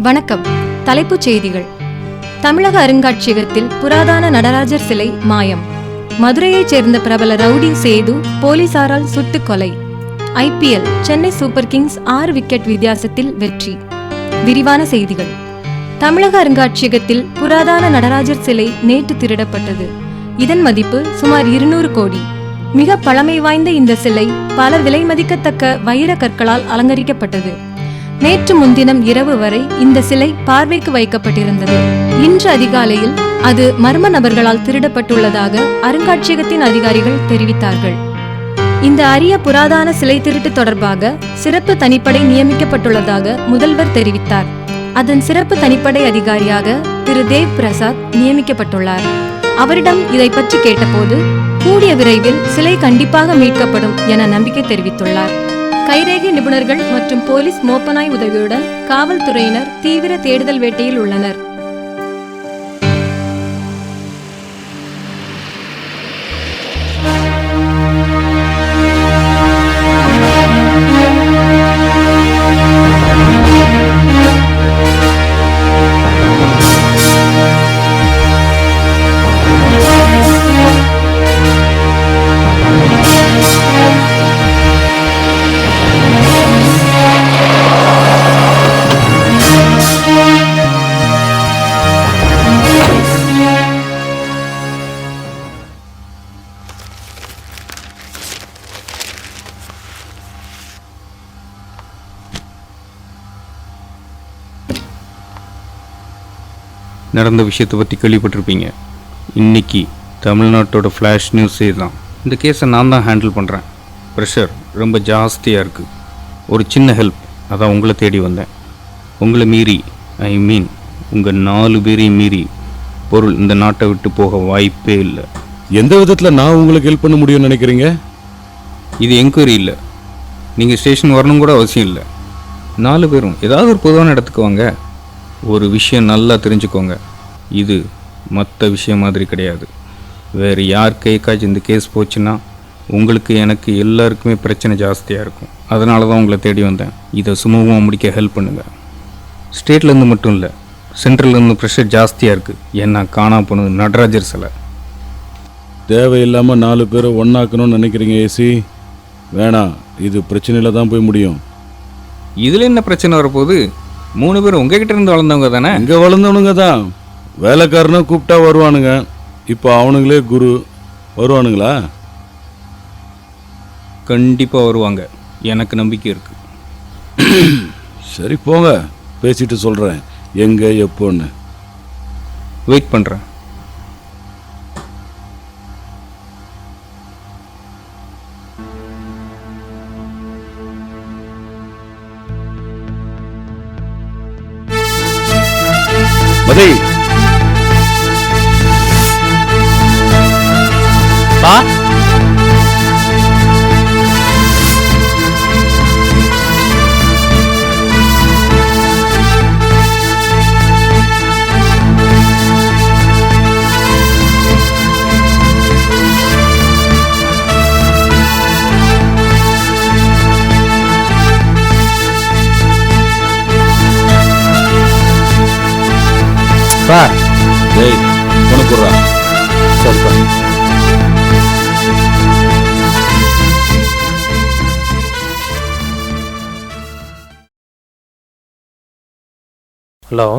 வணக்கம். தலைப்புச் செய்திகள். தமிழக அருங்காட்சியகத்தில் புராதன நடராஜர் சிலை மாயம். மதுரையைச் சேர்ந்த பிரபல ரவுடி சேது போலீசாரால் சுட்டுக் கொலை. IPL Chennai super Kings 6 wicket வித்தியாசத்தில் வெற்றி. விரிவான செய்திகள். தமிழக அருங்காட்சியகத்தில் புராதன நடராஜர் சிலை நேற்று திருடப்பட்டது. இதன் மதிப்பு சுமார் 200 கோடி. மிக பழமை வாய்ந்த இந்த சிலை பல விலை மதிக்கத்தக்க வைர கற்களால் அலங்கரிக்கப்பட்டது. நேற்று முன்தினம் இரவு வரை இந்த சிலை பார்வைக்கு வைக்கப்பட்டிருந்தது. இன்று அதிகாலையில் அது மர்ம நபர்களால் திருடப்பட்டுள்ளதாக அருங்காட்சியகத்தின் அதிகாரிகள் தெரிவித்தார்கள். இந்த அரிய புராதன சிலை திருட்டு தொடர்பாக சிறப்பு தனிப்படை நியமிக்கப்பட்டுள்ளதாக முதல்வர் தெரிவித்தார். அதன் சிறப்பு தனிப்படை அதிகாரியாக திரு தேவ் பிரசாத் நியமிக்கப்பட்டுள்ளார். அவரிடம் இதை பற்றி கேட்டபோது கூடிய விரைவில் சிலை கண்டிப்பாக மீட்கப்படும் என நம்பிக்கை தெரிவித்துள்ளார். கைரேகை நிபுணர்கள் மற்றும் போலீஸ் மோப்பனாய் உதவியுடன் காவல்துறையினர் தீவிர தேடுதல் வேட்டையில் உள்ளனர். நடந்த விஷயத்தை பற்றி கேள்விப்பட்டிருப்பீங்க. இன்றைக்கி தமிழ்நாட்டோட ஃப்ளாஷ் நியூஸே தான். இந்த கேஸை நான் தான் ஹேண்டில் பண்ணுறேன். ப்ரெஷர் ரொம்ப ஜாஸ்தியாக இருக்குது. ஒரு சின்ன ஹெல்ப், அதான் உங்களை தேடி வந்தேன். உங்களை மீறி, உங்கள் 4 பேரையும் மீறி பொருள் இந்த நாட்டை விட்டு போக வாய்ப்பே இல்லை. எந்த விதத்தில் நான் உங்களுக்கு ஹெல்ப் பண்ண முடியும்னு நினைக்கிறீங்க? இது என்கொயரி இல்லை. நீங்கள் ஸ்டேஷன் வரணும் கூட அவசியம் இல்லை. 4 பேரும் ஏதாவது ஒரு பொதுவான இடத்துக்கு வாங்க. ஒரு விஷயம் நல்லா தெரிஞ்சுக்கோங்க, இது மற்ற விஷயம் மாதிரி கிடையாது. வேறு யார் கைக்காச்சும் இந்த கேஸ் போச்சுன்னா உங்களுக்கு எனக்கு எல்லாருக்குமே பிரச்சனை ஜாஸ்தியாக இருக்கும். அதனால தான் உங்களை தேடி வந்தேன். இதை சுமூகமாக முடிக்க ஹெல்ப் பண்ணுங்கள். ஸ்டேட்லேருந்து மட்டும் இல்லை, சென்ட்ரல்லேருந்து ப்ரெஷர் ஜாஸ்தியாக இருக்குது. ஏன்னா காணா போனது நடராஜர் சிலை. தேவையில்லாமல் 4 பேரை ஒன்றாக்கணும்னு நினைக்கிறீங்க ஏசி? வேணாம், இது பிரச்சனையில் தான் போய் முடியும். இதில் என்ன பிரச்சனை வரப்போகுது? 3 பேர் உங்ககிட்ட இருந்து வளர்ந்தவங்க தானே. இங்கே வளர்ந்தவனுங்க தான். வேலைக்காரனை கூப்பிட்டா வருவானுங்க. இப்போ அவனுங்களே குரு. வருவானுங்களா? கண்டிப்பாக வருவாங்க, எனக்கு நம்பிக்கை இருக்குது. சரி போங்க, பேசிட்டு சொல்கிறேன் எங்கே எப்போன்னு. வெயிட் பண்ணுறேன். மதி பா, பா, டேய் உனக்கு விட்றா. சரிப்பா. ஹலோ,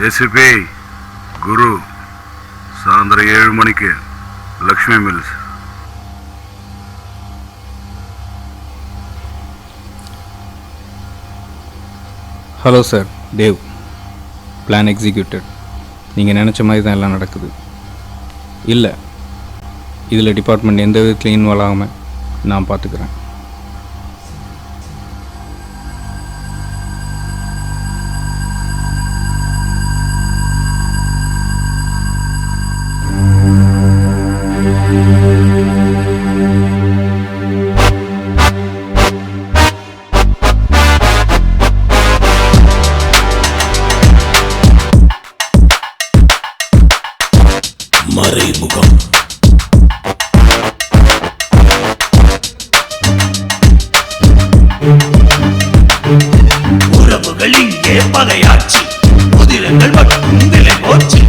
ஏசிபி குரு சாயந்தரம் 7 மணிக்கு Lakshmi Mills. Hello sir, Dev. Plan executed. நீங்கள் நினச்ச மாதிரி தான் எல்லாம் நடக்குது. இல்லை, இதில் டிபார்ட்மெண்ட் எந்த விதத்துலையும் இன்வால்வ் ஆகாமல் நான் பார்த்துக்கிறேன். மறைமுகம். உறவுகள் இங்கே பகையாட்சி, குதிரைகள் மட்டும் விலை போச்சு.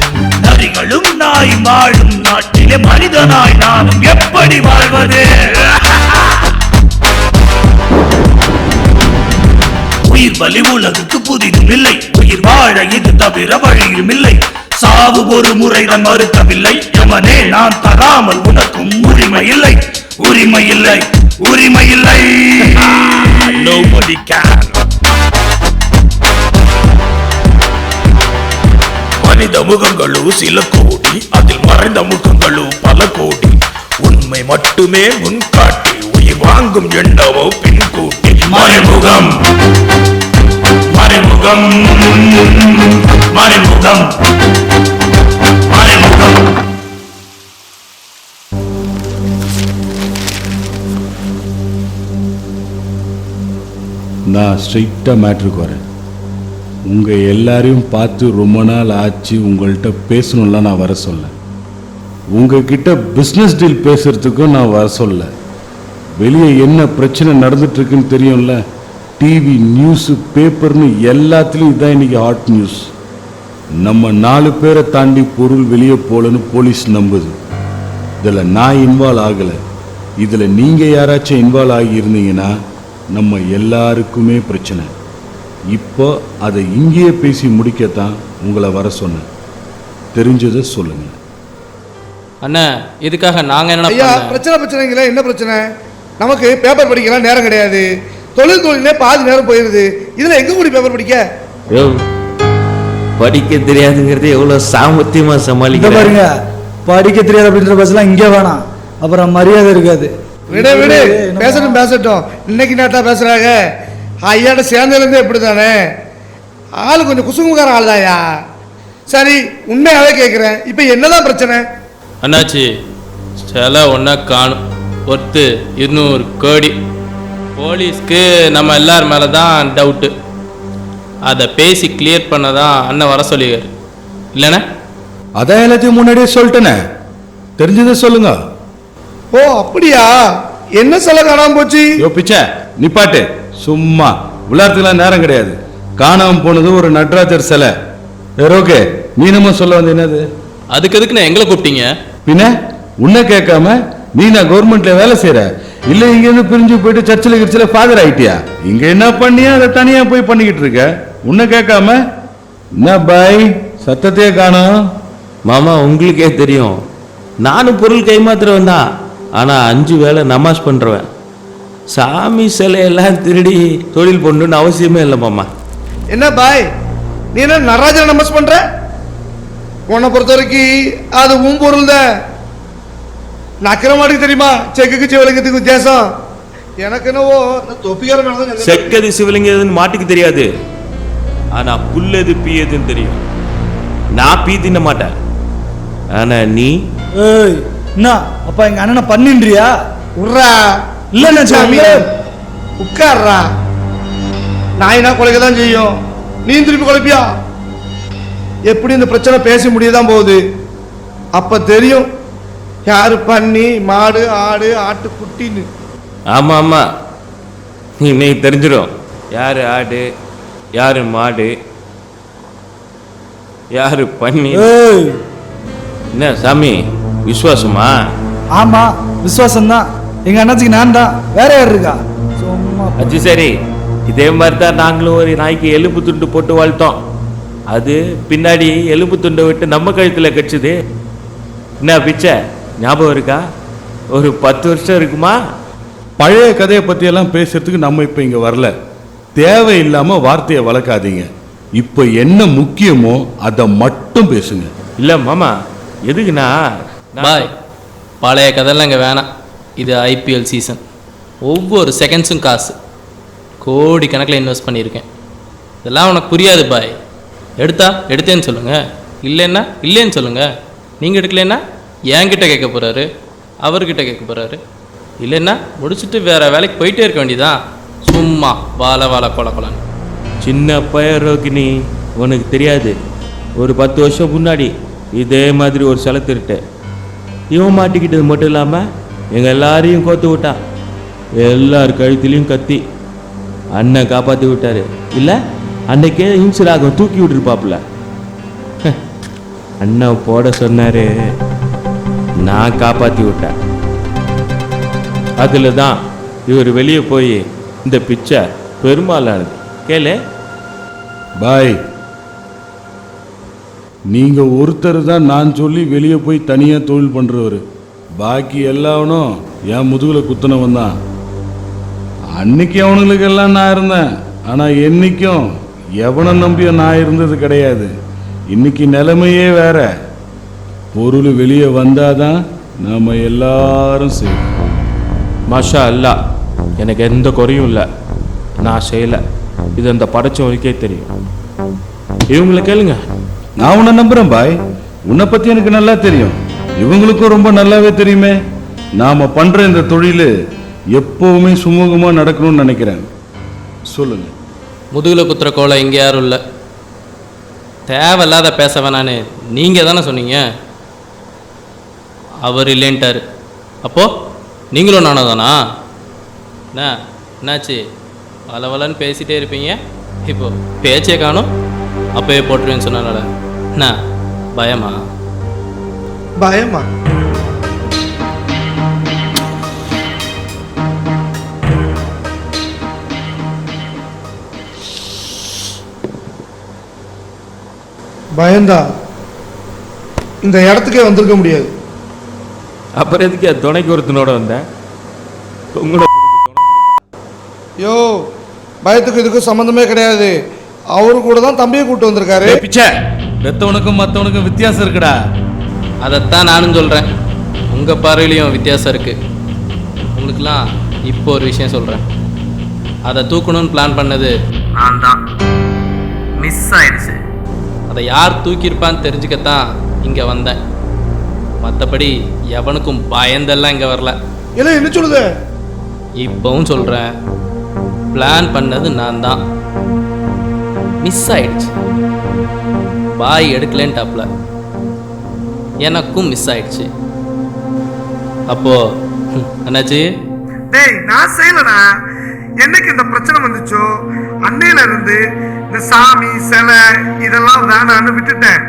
நரிகளும் நாய் வாழும் நாட்டிலே மனிதனாய் நானும் எப்படி வாழ்வது? உயிர் பலி உலகுக்கு புதிதும் இல்லை, உயிர் வாழ இது தவிர வழியும் இல்லை. சாவு ஒரு முறைதான் மறுக்கவில்லை, எவனே நான் தராமல் உனக்கும் உரிமை இல்லை, உரிமை இல்லை, உரிமை இல்லை. Nobody can. மனித முகங்களோ சில கோடி, அதில் மறைந்த முகங்களோ பல கோடி. உண்மை மட்டுமே முன்காட்டி உயிர் வாங்கும் எண்ணவோ பின்கூட்டி. மறைமுகம், மறைமுகம், மறைமுகம், மறைமுகம். நான் ஸ்ட்ரைட்டாக மேட்ருக்கு வரேன். உங்கள் எல்லாரையும் பார்த்து ரொம்ப நாள் ஆச்சு, உங்கள்கிட்ட பேசணும்லாம் நான் வர சொல்ல. உங்ககிட்ட பிஸ்னஸ் டீல் பேசுகிறதுக்கும் நான் வர சொல்ல. வெளியே என்ன பிரச்சனை நடந்துட்டுருக்குன்னு தெரியும்ல. டிவி, நியூஸு, பேப்பர்னு எல்லாத்துலேயும் இதான் இன்றைக்கி ஹாட் நியூஸ். நம்ம 4 பேரை தாண்டி பொருள் வெளியே போகலன்னு போலீஸ் நம்புது. இதில் நான் இன்வால்வ் ஆகலை. இதில் நீங்கள் யாராச்சும் இன்வால்வ் ஆகியிருந்தீங்கன்னா நம்ம எல்லாருக்குமே பிரச்சனை. இப்போ அதை இங்கேயே பேசி முடிக்கத்தான் உங்களை வர சொன்னேன். தெரிஞ்சதை சொல்லுங்கள். அண்ணா, இதுக்காக நாங்கள் என்ன ஐயா, பிரச்சனைங்களா? என்ன பிரச்சனை? நமக்கு பேப்பர் படிக்கலாம் நேரம் கிடையாது. தொழிலே பாதி நேரம் போயிருது. இதில் எங்கே கூடி பேப்பர் படிக்க? படிக்க தெரியாதுங்கிறது எவ்வளோ சாமர்த்தியமா சமாளிக்க பாருங்க. படிக்க தெரியாது அப்படின்ற பஸ்லாம் இங்கே வேணாம், அப்புறம் மரியாதை இருக்காது. விடு விடு, பேசட்டும். இன்னைக்கு நேரத்தா பேசுறாங்க. ஐயாட்ட சேர்ந்ததுலேருந்து எப்படி தானே ஆளு கொஞ்சம் குசுமுகார ஆள் தான்யா. சரி, உண்மையாவே கேட்குறேன், இப்போ என்னதான் பிரச்சனை? அண்ணாச்சி, சில ஒன்றா காணும். ஒருத்து 200 கோடி. போலீஸ்க்கு நம்ம எல்லார் மேலே தான் டவுட்டு. அதை பேசி கிளியர் பண்ண தான் அண்ணன் வர சொல்லியார் இல்லைண்ணே? அதான் எல்லாத்தையும் முன்னாடியே சொல்லிட்டேனே. தெரிஞ்சதை சொல்லுங்க. ஓ அப்படியா? என்ன சொல்ல காணாம போச்சு? யோ பிச்சை, நிப்பாட்டு. சும்மா விளையாட்டுலாம் நேரம் கிடையாது. காணாம போனது ஒரு நடராஜர் சிலை. ஓகே, நீ நம்ம சொல்ல வந்து என்னது? அதுக்கு நான் எங்களை கூப்பிட்டீங்க? பின்ன உன்னை கேட்காம நீ நான் கவர்மெண்ட்ல வேலை செய்யற இல்ல இங்கிருந்து பிரிஞ்சு போயிட்டு சர்ச்சில் ஃபாதர் ஆயிட்டியா? இங்க என்ன பண்ணியா அதை தனியா போய் பண்ணிக்கிட்டு இருக்க? உன்னை கேட்காம என்ன பாய் சத்தத்தையே காணோம்? மாமா, உங்களுக்கே தெரியும், நானும் பொருள் கைமாத்துறவன் தான். ஆனா 5 வேளை நமாஸ் பண்றவன். சாமி சிலையெல்லாம் திருடி தொழில் பண்ணணும்னு அவசியமே இல்லை மாமா. என்ன பாய், நீ என்ன நடராஜனை நம்பஸ் பண்ற? உன்னை பொறுத்த வரைக்கும் அது உன் பொருள் தான். நக்கிற மாட்டுக்கு தெரியுமா செக்குக்கு சிவலிங்கத்துக்கு வித்தியாசம்? எனக்கு என்னவோ தொப்பிக்கார மேலதான். செக்கது சிவலிங்கதுன்னு மாட்டுக்கு தெரியாது, ஆனா புல்லது பீயதுன்னு தெரியும். நான் பீ தின்ன மாட்டேன், ஆனா நீ. ஏய், என்ன அப்பா எங்க அண்ணனை பண்ணின்றியா? உர்ரா இல்ல சாமி, உட்கார்றா. நாயினா குலைக்க தான் செய்யும், நீ திருப்பி குலைப்பியா? எப்படி இந்த பிரச்சனை பேசி முடியதான் போகுது. அப்ப தெரியும் யாரு பண்ணி, மாடு, ஆடு, ஆட்டுக்குட்டின்னு. ஆமா ஆமா, இன்னைக்கு தெரிஞ்சிடும் யாரு ஆடு, யாரு மாடு, யாரு பண்ணி. என்ன சாமி, விசுவாசமா? ஆமா, விசுவாசம் தான். எங்க அண்ணாச்சிக்கு நான் தான், வேற யார் இருக்கா? சும்மா அது சரி, இதே மாதிரி தான் நாங்களும் ஒரு நாய்க்கு எலும்பு துண்டு போட்டு வளர்த்தோம். அது பின்னாடி எலும்பு துண்டை விட்டு நம்ம கழுத்தில் கடிச்சுது. என்ன பிச்சை ஞாபகம் இருக்கா? ஒரு 10 வருஷம் இருக்குமா? பழைய கதையை பற்றியெல்லாம் பேசுறதுக்கு நம்ம இப்போ இங்கே வரல. தேவையில்லாமல் வார்த்தையை வளர்க்காதீங்க. இப்போ என்ன முக்கியமோ அதை மட்டும் பேசுங்க. இல்லை மாமா, எதுக்குண்ணா? பாய், பழைய கதையெல்லாம் இங்கே வேணாம். இது ஐபிஎல் சீசன். ஒவ்வொரு செகண்ட்ஸும் காசு. கோடி கணக்கில் இன்வெஸ்ட் பண்ணியிருக்கேன். இதெல்லாம் உனக்கு புரியாது பாய். எடுத்தேன்னு சொல்லுங்கள், இல்லைன்னா இல்லைன்னு சொல்லுங்கள். நீங்கள் எடுக்கலைன்னா என்கிட்ட கேட்க போகிறாரு, அவர்கிட்ட கேட்க போகிறாரு. இல்லைன்னா முடிச்சுட்டு வேறு வேலைக்கு போயிட்டே இருக்க வேண்டியதான். சும்மா வாழ கொலன்னு. சின்ன பையன் ரோகிணி, உனக்கு தெரியாது, ஒரு 10 வருஷம் முன்னாடி இதே மாதிரி ஒரு சிலை திருட்டு இவன் மாட்டிக்கிட்டது மட்டும் இல்லாமல் எங்கள் எல்லாரையும் கோத்து விட்டான். எல்லார் கழுத்துலேயும் கத்தி. அண்ணன் காப்பாற்றி விட்டாரு. இல்லை அன்னைக்கே இன்சுராகம் தூக்கி விட்டுருப்பாப்புல. அண்ணன் போட சொன்னாரு, நான் காப்பாற்றி விட்டேன். அதில் தான் இவர் வெளியே போய் இந்த பிச்சை பெருமாளானது. கேளு பாய், நீங்க ஒருத்தர் தான் நான் சொல்லி வெளியே போய் தனியாக தொழில் பண்றவர். பாக்கி எல்லாவனும் என் முதுகுல குத்துனவன் தான். அன்னைக்கு அவனுங்களுக்கெல்லாம் நான் இருந்தேன். ஆனால் என்னைக்கும் எவனை நம்பிய நான் இருந்தது கிடையாது. இன்னைக்கு நிலைமையே வேற. பொருள் வெளியே வந்தாதான் நாம எல்லாரும் செய்வோம். மாஷா அல்லா, எனக்கு எந்த குறையும் இல்லை. நான் செய்யலை. இது அந்த படைச்சவனுக்கே தெரியும். இவங்களை கேளுங்க. நான் உன்னை நம்புறேன் பாய். உன்னை பத்தி எனக்கு நல்லா தெரியும். இவங்களுக்கும் ரொம்ப நல்லாவே தெரியுமே. நாம பண்ற இந்த தொழில் எப்பவுமே சுமூகமா நடக்கணும்னு நினைக்கிறேன். சொல்லுங்க. முதுகில் குத்துற கோலை இங்கே யாரும் இல்லை. தேவையில்லாத பேச வேணான்னு நீங்கள் தானே சொன்னீங்க. அவர் இல்லைன்ட்டார். அப்போது நீங்களும் நானும் தானா? என்னாச்சு? வளவலன்னு பேசிகிட்டே இருப்பீங்க. இப்போ பேச்சே காணும். அப்போயே போட்டுருவேன்னு சொன்னால என்ன பயமா? பயமா? பயந்தா இந்த இடத்துக்கே வந்திருக்க முடியாது. அப்புறம் எதுக்கு துணைக்கு ஒருத்தனோட வந்தேன்? யோ, பயத்துக்கு இதுக்கு சம்மந்தமே கிடையாது. அவரு கூட தான் தம்பியை கூப்பிட்டு வந்திருக்காரு. பிச்சை, பெத்தவனுக்கும் மற்றவனுக்கும் வித்தியாசம் இருக்குடா. அதைத்தான் நானும் சொல்கிறேன். உங்கள் பார்வையிலையும் வித்தியாசம் இருக்குது. உங்களுக்கெல்லாம் இப்போ ஒரு விஷயம் சொல்கிறேன். அதை தூக்கணும்னு பிளான் பண்ணது நான் தான். மிஸ் ஆயிடுச்சு. அதை யார் தூக்கியிருப்பான்னு தெரிஞ்சுக்கத்தான் இங்கே வந்தேன். மற்றபடி எவனுக்கும் பயந்தெல்லாம் இங்கே வரல. இல்லை, என்ன சொல்லுது? இப்போவும் சொல்கிறேன், பிளான் பண்ணது நான் தான். மிஸ் ஆயிடுச்சு. பாய் எடுக்கலேன்ட்டாப்ல. எனக்கும் மிஸ் ஆயிடுச்சு. அப்போ என்னாச்சு? டேய், நான் செய்யலடா. என்னைக்கு இந்த பிரச்சனை வந்துச்சோ அன்னையில இருந்து இந்த சாமி சிலை இதெல்லாம் வேணான்னு விட்டுட்டேன்.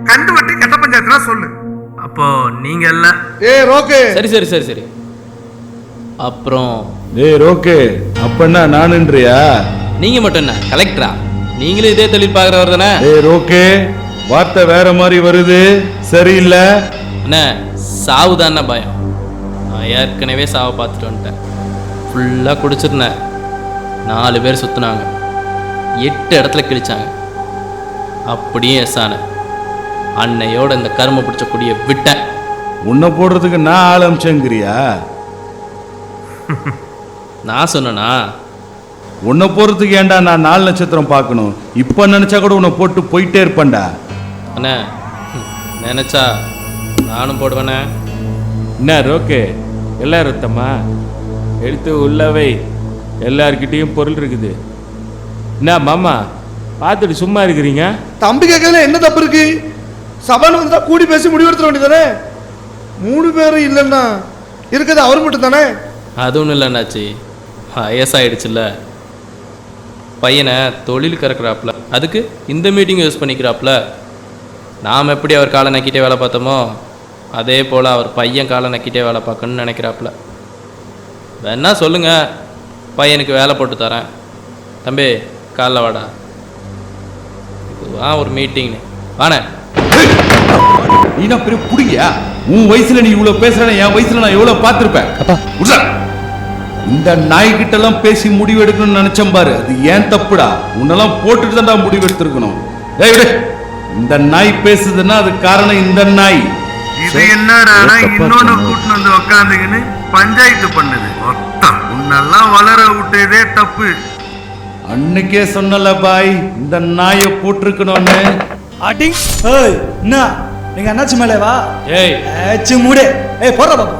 கண்டு வட்டி கட்ட பஞ்சாயத்துலாம் சொல்லு. அப்போ நீங்க இல்ல. ரோகே. சரி சரி சரி சரி. அப்புறம் ரோகே, அப்பன்னா நானுன்றியா? நீங்க மட்டும் என்ன கலெக்டரா? நீங்களும் இதே தொழில் பார்க்குறவர் தானே? ரோகே, வார்த்தை வேற மாதிரி வருது. சரியில்லை அண்ணே. சாவு தானே பயம். நான் ஏற்கனவே சாவை பார்த்துட்டு வந்துட்டேன். ஃபுல்லாக குடிச்சிருந்தேன். 4 பேர் சுற்றுனாங்க. 8 இடத்துல கிழிச்சாங்க. அப்படியும் எஸ் ஆனேன். அன்னையோட இந்த கருமை பிடிச்ச கொடியை விட்டேன். உன்னை போடுறதுக்கு நான் ஆரம்பிச்சேங்கிறியா? நான் சொன்னேனா? உன்னை போறதுக்கு ஏன்டா நான் 4 நட்சத்திரம் பார்க்கணும்? இப்ப நினைச்சா கூட உன்னை போட்டு போயிட்டே இருப்பேன்டா. அண்ணே, நினைச்சா நானும் போடுவேண்ணே. என்ன ரோக்கே, எல்லாரும் ரத்தம்மா எடுத்து உள்ளவை. எல்லார்கிட்டையும் பொருள் இருக்குது. என்ன மாமா பார்த்துட்டு சும்மா இருக்கிறீங்க? தம்பி கேட்கறதுல என்ன தப்பு இருக்கு? சபான்னு வந்து கூடி பேசி முடிவெடுத்துட வேண்டியதானே? 3 பேரும் இல்லைன்னா இருக்கிறது அவர் மட்டும் தானே. அது ஒன்றும் இல்லைண்ணாச்சி, வயசாயிடுச்சுல்ல. பையனை தொழில் கறக்குறாப்புல, அதுக்கு இந்த மீட்டிங் யூஸ் பண்ணிக்கிறாப்புல. நாம் எப்படி அவர் காலை நக்கிட்டே வேலை பார்த்தோமோ அதே போல் அவர் பையன் காலை நக்கிட்டே வேலை பார்க்கணுன்னு நினைக்கிறாப்புல. வேணா சொல்லுங்கள், பையனுக்கு வேலை போட்டு தரேன். தம்பி காலைல வாடா. இது ஒரு மீட்டிங்னு வாண்ணே. நீ நான் பெரிய புடிங்கியா? உன் வயசுல நீ இவ்வளவு பேசுறேன், என் வயசுல நான் எவ்வளவு பார்த்திருப்பேன். இந்த நாய்கிட்ட எல்லாம் பேசி முடிவு எடுக்கணும்னு நினைச்சேன் பாரு, அது ஏன் தப்புடா. உன்னெல்லாம் போட்டுட்டு தான்டா முடிவு எடுத்திருக்கணும். இந்த நாய் பேசுதுன்னா அது காரணம் இந்த நாய். இது என்னடா இன்னொன்னு கூட்டிட்டு வந்து உக்காந்துக்கின்னு பஞ்சாயத்து பண்ணுது. உன்னெல்லாம் வளர விட்டதே தப்பு. அன்னைக்கே சொன்னல பாய், இந்த நாயை போட்டிருக்கணும்னு. அடிங் ஏய் என்ன நீங்க அண்ணாச்சி மேலே வா. ஏய் ஏச்சி மூடு. ஏய் போறா பாப்பா.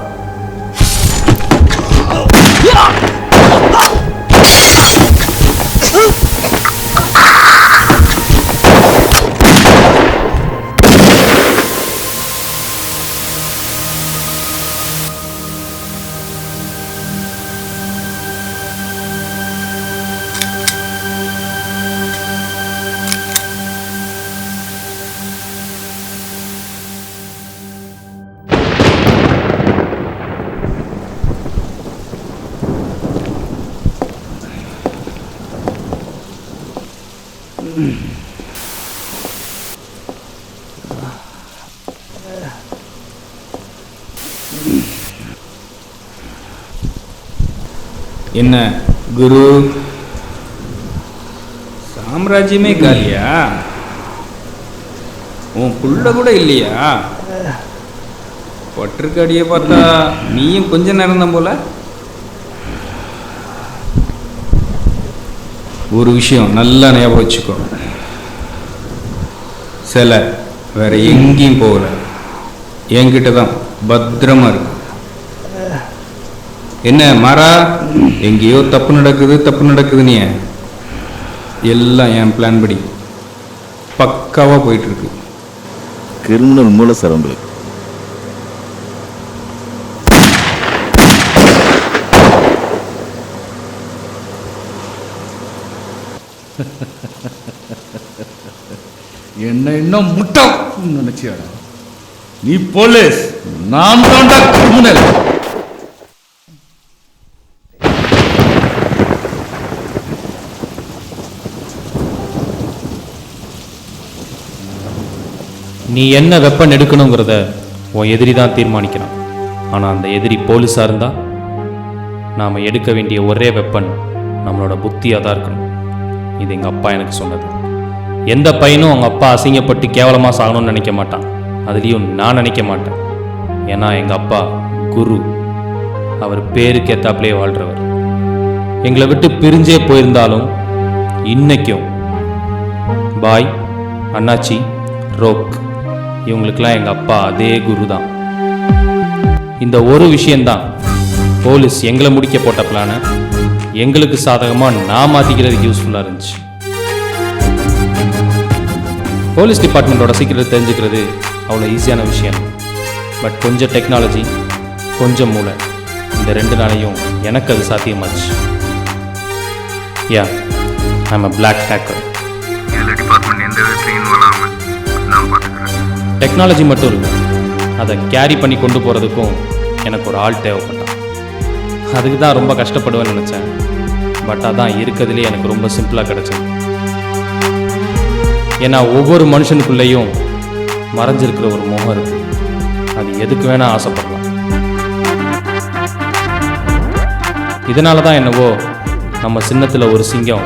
என்ன குரு, சாம்ராஜ்யமே காலியா? உன் புள்ள கூட இல்லையா? பட்டிருக்காடியே பார்த்தா நீயும் கொஞ்ச நேரம் தான் போல. ஒரு விஷயம் நல்லா ஞாபகம் வச்சுக்கோ, சிலை வேற எங்கேயும் போகல, என்கிட்ட தான் பத்திரமா இருக்கு. என்ன மாறா, எங்கேயோ தப்பு நடக்குது நீ எல்லாம் என் பிளான் படி பக்காவா போயிட்டு இருக்கு. கிரிமினல் மூல சார் உங்களுக்கு. என்ன இன்னும் முட்டை நினைச்சியாடா? நீ போலீஸ், நான் தான்டா கிரிமினல். நீ என்ன வெப்பன் எடுக்கணுங்கிறத உன் எதிரி தான் தீர்மானிக்கிறான். ஆனால் அந்த எதிரி போலீஸாக இருந்தால் நாம் எடுக்க வேண்டிய ஒரே வெப்பன் நம்மளோட புத்தியாக தான் இருக்கணும். இது எங்கள் அப்பா எனக்கு சொன்னது. எந்த பையனும் அவங்க அப்பா அசிங்கப்பட்டு கேவலமாக சாகணும்னு நினைக்க மாட்டான், அதுலேயும் நான் நினைக்க மாட்டேன். ஏன்னா எங்கள் அப்பா குரு, அவர் பேருக்கு ஏத்தாப்புலேயே வாழ்கிறவர். எங்களை விட்டு பிரிஞ்சே போயிருந்தாலும் இன்னைக்கும் பாய், அண்ணாச்சி, ரோக் இவங்களுக்கெல்லாம் எங்கள் அப்பா அதே குரு தான். இந்த ஒரு விஷயந்தான் போலீஸ் எங்களை முடிக்க போட்ட பிளானை எங்களுக்கு சாதகமாக நான் மாற்றிக்கிறதுக்கு யூஸ்ஃபுல்லாக இருந்துச்சு. போலீஸ் டிபார்ட்மெண்ட்டோட சீக்கிரம் தெரிஞ்சுக்கிறது அவ்வளோ ஈஸியான விஷயம். பட் கொஞ்சம் டெக்னாலஜி, கொஞ்சம் மூளை, இந்த 2 நாளையும் எனக்கு அது சாத்தியமாச்சு. Yeah, I am a black hacker. Department எந்த விதத்தையும் இன்வால்வ் நான் பார்த்துக்கிறேன். டெக்னாலஜி மட்டும் இல்லை, அதை கேரி பண்ணி கொண்டு போகிறதுக்கும் எனக்கு ஒரு ஆள் தேவைப்பட்டான். அதுக்கு தான் ரொம்ப கஷ்டப்படுவேன்னு நினச்சேன். பட் அதான் இருக்கிறதுலே எனக்கு ரொம்ப சிம்பிளாக கிடச்சது. ஏன்னா ஒவ்வொரு மனுஷனுக்குள்ளேயும் மறைஞ்சிருக்கிற ஒரு முகம் இருக்குது. அது எதுக்கு வேணால் ஆசைப்படலாம். இதனால தான் என்னவோ நம்ம சின்னத்தில் ஒரு சிங்கம்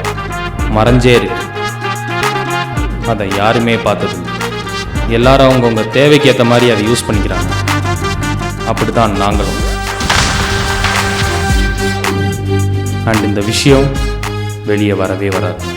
மறைஞ்சே இருக்கு. அதை யாருமே பார்த்தது. எல்லாரும் அவங்கவுங்க தேவைக்கு ஏற்ற மாதிரி அதை யூஸ் பண்ணிக்கிறாங்க. அப்படிதான் நாங்களும். அண்ட் இந்த விஷயம் வெளியே வரவே வராது.